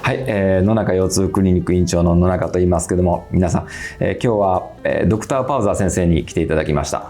はい、野中腰痛クリニック院長の野中と言いますけども、皆さん、今日は、ドクターパウザ先生に来ていただきました。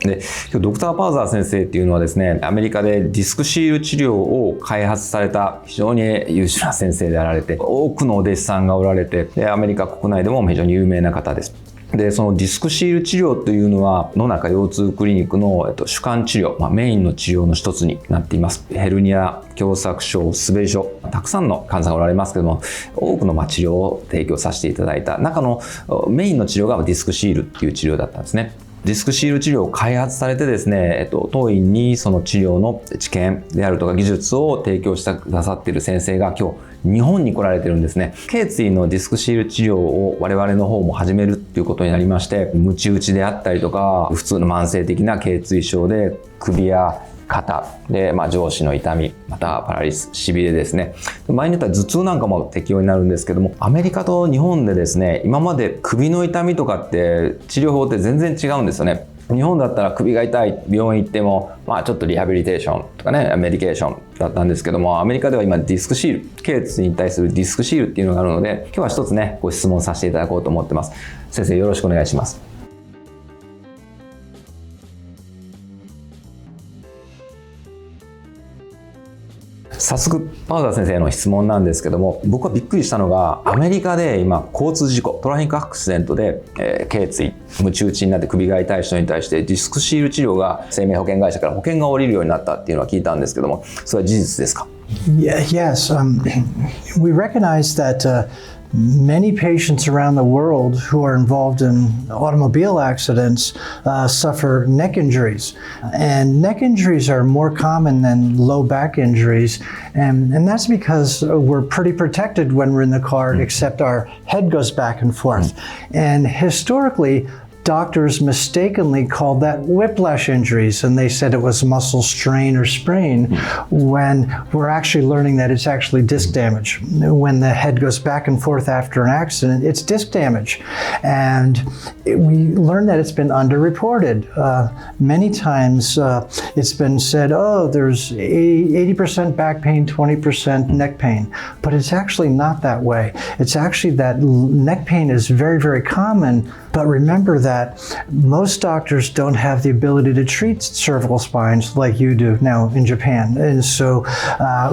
で、今日ドクターパウザ先生っていうのはですね、アメリカでディスクシール治療を開発された非常に優秀な先生であられて、多くのお弟子さんがおられて、でアメリカ国内でも非常に有名な方です。で、そのディスクシール治療というのは野中腰痛クリニックの、主幹治療、メインの治療の一つになっています。ヘルニア、狭窄症、滑り症、たくさんの患者さんがおられますけども、多くの治療を提供させていただいた中のメインの治療がディスクシールっていう治療だったんですね。ディスクシール治療を開発されてですね、当院にその治療の知見であるとか技術を提供してくださっている先生が今日日本に来られてるんですね。頸椎のディスクシール治療を我々の方も始めるっていうことになりまして、ムチ打ちであったりとか、普通の慢性的な頸椎症で首や肩で、上肢の痛み、またパラリス、しびれですね。場合によっては頭痛なんかも適用になるんですけども、アメリカと日本でですね、今まで首の痛みとかって治療法って全然違うんですよね。日本だったら首が痛い、病院行っても、ちょっとリハビリテーションとかね、メディケーションだったんですけども、アメリカでは今ディスクシール、頸椎に対するディスクシールっていうのがあるので、今日は一つね、ご質問させていただこうと思ってます。先生、よろしくお願いします。早速パウザ先生の質問なんですけども、僕はびっくりしたのがアメリカで今交通事故トラフィックアクシデントで、頸椎ムチ打ちになって首が痛い人に対してディスクシール治療が生命保険会社から保険が下りるようになったっていうのは聞いたんですけども、それは事実ですか？ Yes, we recognize that many patients around the world who are involved in automobile accidents suffer neck injuries. And neck injuries are more common than low back injuries. And that's because we're pretty protected when we're in the car, except our head goes back and forth. And historically, doctors mistakenly called that whiplash injuries, and they said it was muscle strain or sprain, when we're actually learning that it's actually disc damage. When the head goes back and forth after an accident, it's disc damage. And we learned that it's been underreported. Many times it's been said, oh, there's 80% back pain, 20% neck pain. But it's actually not that way. It's actually that neck pain is very, very common. But remember that most doctors don't have the ability to treat cervical spines like you do now in Japan. And so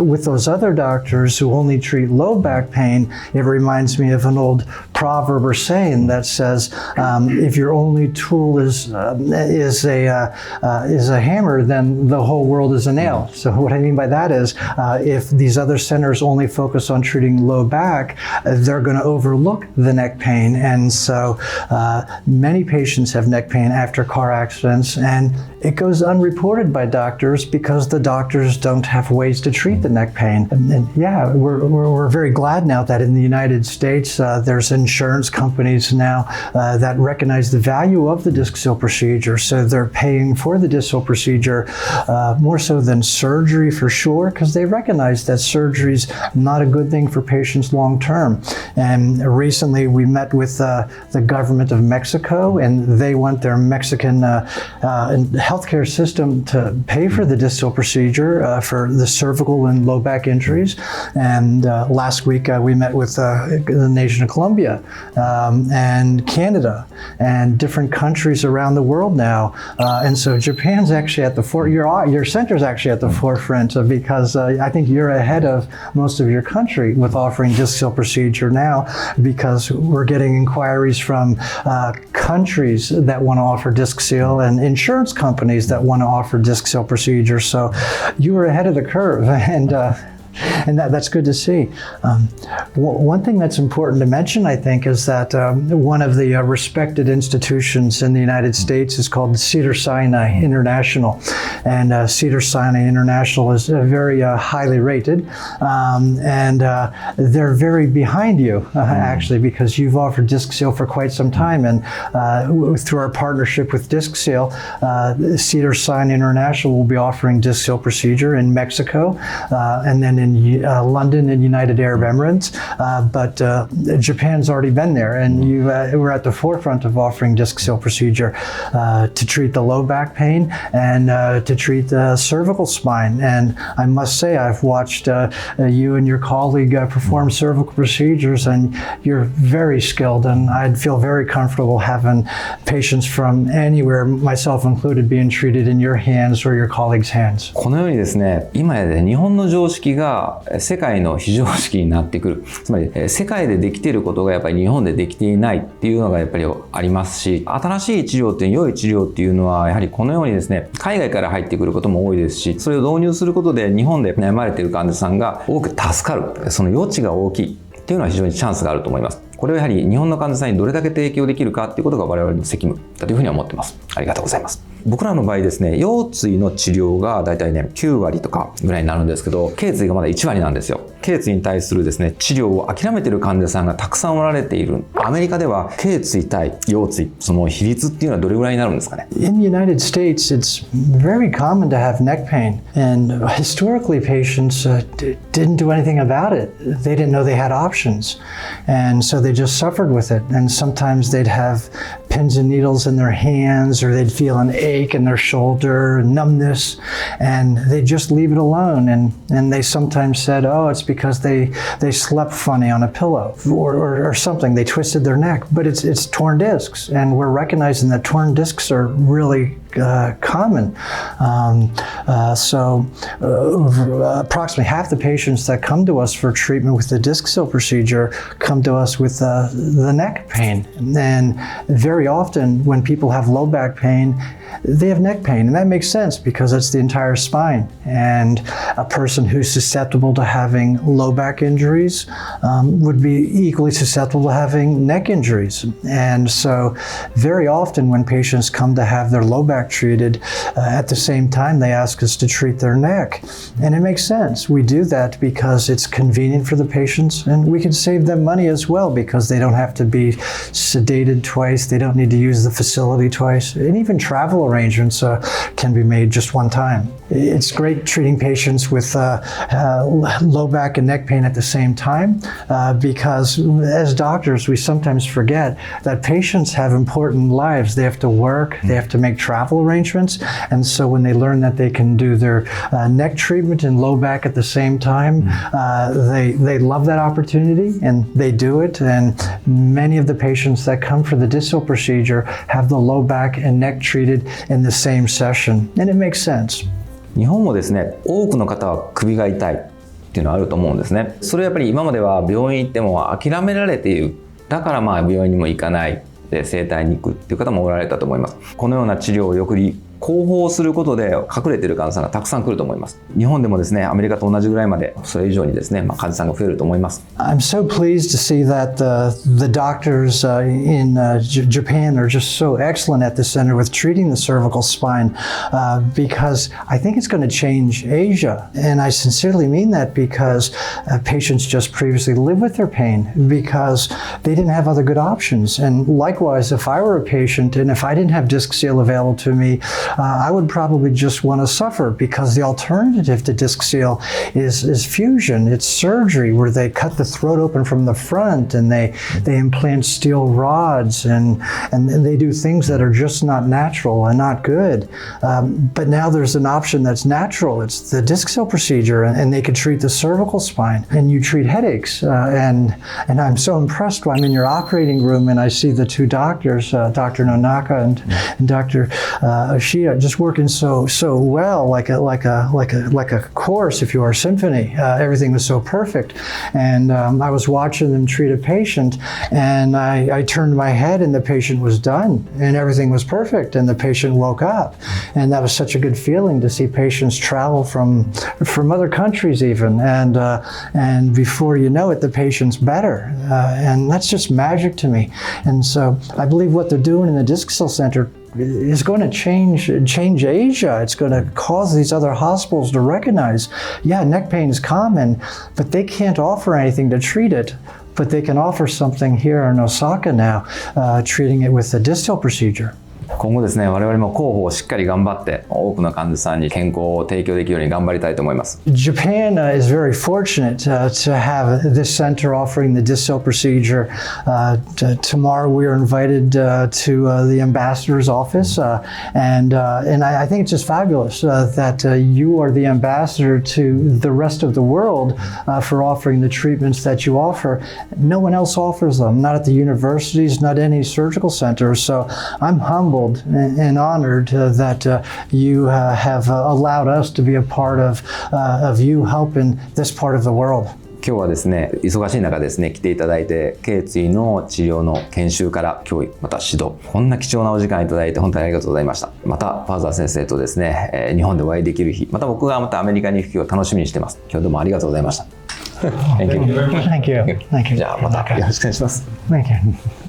with those other doctors who only treat low back pain, it reminds me of an old proverb or saying that says, if your only tool is a hammer, then the whole world is a nail. So what I mean by that is, if these other centers only focus on treating low back, they're going to overlook the neck pain. And so many patients have neck pain after car accidents, and it goes unreported by doctors because the doctors don't have ways to treat the neck pain. And yeah, we're very glad now that in the United States there's insurance companies now that recognize the value of the disc seal procedure, so they're paying for the disc seal procedure more so than surgery for sure, because they recognize that surgery's not a good thing for patients long term. And recently we met with the government of Mexico, and they want their Mexican healthcare system to pay for the disc seal procedure for the cervical and low back injuries. And last week we met with the nation of Colombia and Canada and different countries around the world now. And so Japan's actually at the your center's actually at the forefront because I think you're ahead of most of your country with offering disc seal procedure now, because we're getting inquiries from countries that want to offer disc seal and insurance companies that want to offer disc seal procedures. So you were ahead of the curve, and that's good to see. One thing that's important to mention, I think, is that one of the respected institutions in the United States is called Cedars-Sinai International. And Cedars-Sinai International is very highly rated. And they're very behind you, actually, because you've offered disc seal for quite some time. And through our partnership with Disc Seal, Cedars-Sinai International will be offering disc seal procedure in Mexico, and then in London and United Arab Emirates, but Japan's already been there, and you were at the forefront of offering disc seal procedure to treat the low back pain and to treat the cervical spine. And I must say, I've watched you and your colleague perform cervical procedures, and you're very skilled, and I'd feel very comfortable having patients from anywhere, myself included, being treated in your hands or your colleagues' hands. このようにですね、今や日本の常識が世界の非常識になってくる。つまり世界でできていることがやっぱり日本でできていないっていうのがやっぱりありますし、新しい治療って良い治療っていうのはやはりこのようにですね、海外から入ってくることも多いですし、それを導入することで日本で悩まれている患者さんが多く助かる。その余地が大きいっていうのは非常にチャンスがあると思います。これはやはり日本の患者さんにどれだけ提供できるかっていうことが我々の責務だというふうに思ってます。ありがとうございます。僕らの場合ですね、腰椎の治療がだいたいね、9割とかぐらいになるんですけど、頸椎がまだ1割なんですよ。頸椎に対するですね、治療を諦めている患者さんがたくさんおられている。アメリカでは頸椎対腰椎、その比率っていうのはどれぐらいになるんですかね。In the United States, it's very common to have neck pain, and historically patients didn't do anything about it. They didn't know they had options, and so they just suffered with it. And sometimes they'd have pins and needles in their hands, or they'd feel an ache in their shoulder, numbness, and they'd just leave it alone. And they sometimes said, oh, it's because they slept funny on a pillow or something. They twisted their neck, but it's torn discs, and we're recognizing that torn discs are really common. So approximately half the patients that come to us for treatment with the disc seal procedure come to us with the neck pain. And very often when people have low back pain, they have neck pain, and that makes sense because it's the entire spine. And a person who's susceptible to having low back injuries would be equally susceptible to having neck injuries. And so very often when patients come to have their low back treated, at the same time they ask us to treat their neck. And it makes sense. We do that because it's convenient for the patients, and we can save them money as well because they don't have to be sedated twice, they don't need to use the facility twice, and even travel arrangements can be made just one time. It's great treating patients with low back and neck pain at the same time because as doctors we sometimes forget that patients have important lives. They have to work, they have to make travel arrangements, and so when they learn that they can do their neck treatment and low back at the same time, they love that opportunity and they do it. And many of the patients that come for the disc seal procedure have the low back and neck treated in the same session, and it makes sense. 日本もですね、多くの方は首が痛いっていうのはあると思うんですね。それはやっぱり今までは病院行っても諦められている。だからまあ病院にも行かないで整体に行くっていう方もおられたと思います。このような治療をより広報することで隠れている患者さんがたくさん来ると思います。日本でもですね、アメリカと同じぐらいまでそれ以上にですね、患者さんが増えると思います。I'm so pleased to see that the doctors in Japan are just so excellent at the center with treating the cervical spine because I think it's going to change Asia. And I sincerely mean that because patients just previously lived with their pain because they didn't have other good options. And likewise, if I were a patient and if I didn't have disc seal available to me, I would probably just want to suffer because the alternative to disc seal is fusion. It's surgery where they cut the throat open from the front and they implant steel rods and they do things that are just not natural and not good. But now there's an option that's natural. It's the disc seal procedure, and they can treat the cervical spine, and you treat headaches. And I'm so impressed when I'm in your operating room and I see the two doctors, Dr. Nonaka and Dr. Ashia, just working so well, like a chorus, if you are, symphony. Everything was so perfect, and I was watching them treat a patient, and I turned my head, and the patient was done, and everything was perfect, and the patient woke up, and that was such a good feeling to see patients travel from other countries even, and before you know it, the patient's better, and that's just magic to me. And so I believe what they're doing in the Disc Seal Center is going to change Asia. It's going to cause these other hospitals to recognize, yeah, neck pain is common, but they can't offer anything to treat it. But they can offer something here in Osaka now, treating it with the disc seal procedure. 今後ですね、我々も広報をしっかり頑張って多くの患者さんに健康を提供できるように頑張りたいと思います。 Japan is very fortunate to have this center offering the distal procedure. Tomorrow we are invited to the ambassador's office, and I think it's just fabulous that you are the ambassador to the rest of the world for offering the treatments that you offer. No one else offers them, not at the universities, not any surgical centers. So I'm humbled and honored that you have allowed us to be a part of you helping this part of the world. 今日はですね、忙しい中ですね、来ていただいて、頸椎の治療の研修から教育、また指導、こんな貴重なお時間いただいて本当にありがとうございました。またパウザー先生とですね、日本でお会いできる日、また僕がまたアメリカに行く日を楽しみにしています。今日どうもありがとうございました。Thank you. Thank you. Thank you. じゃあまたよろしくお願いします。Thank you.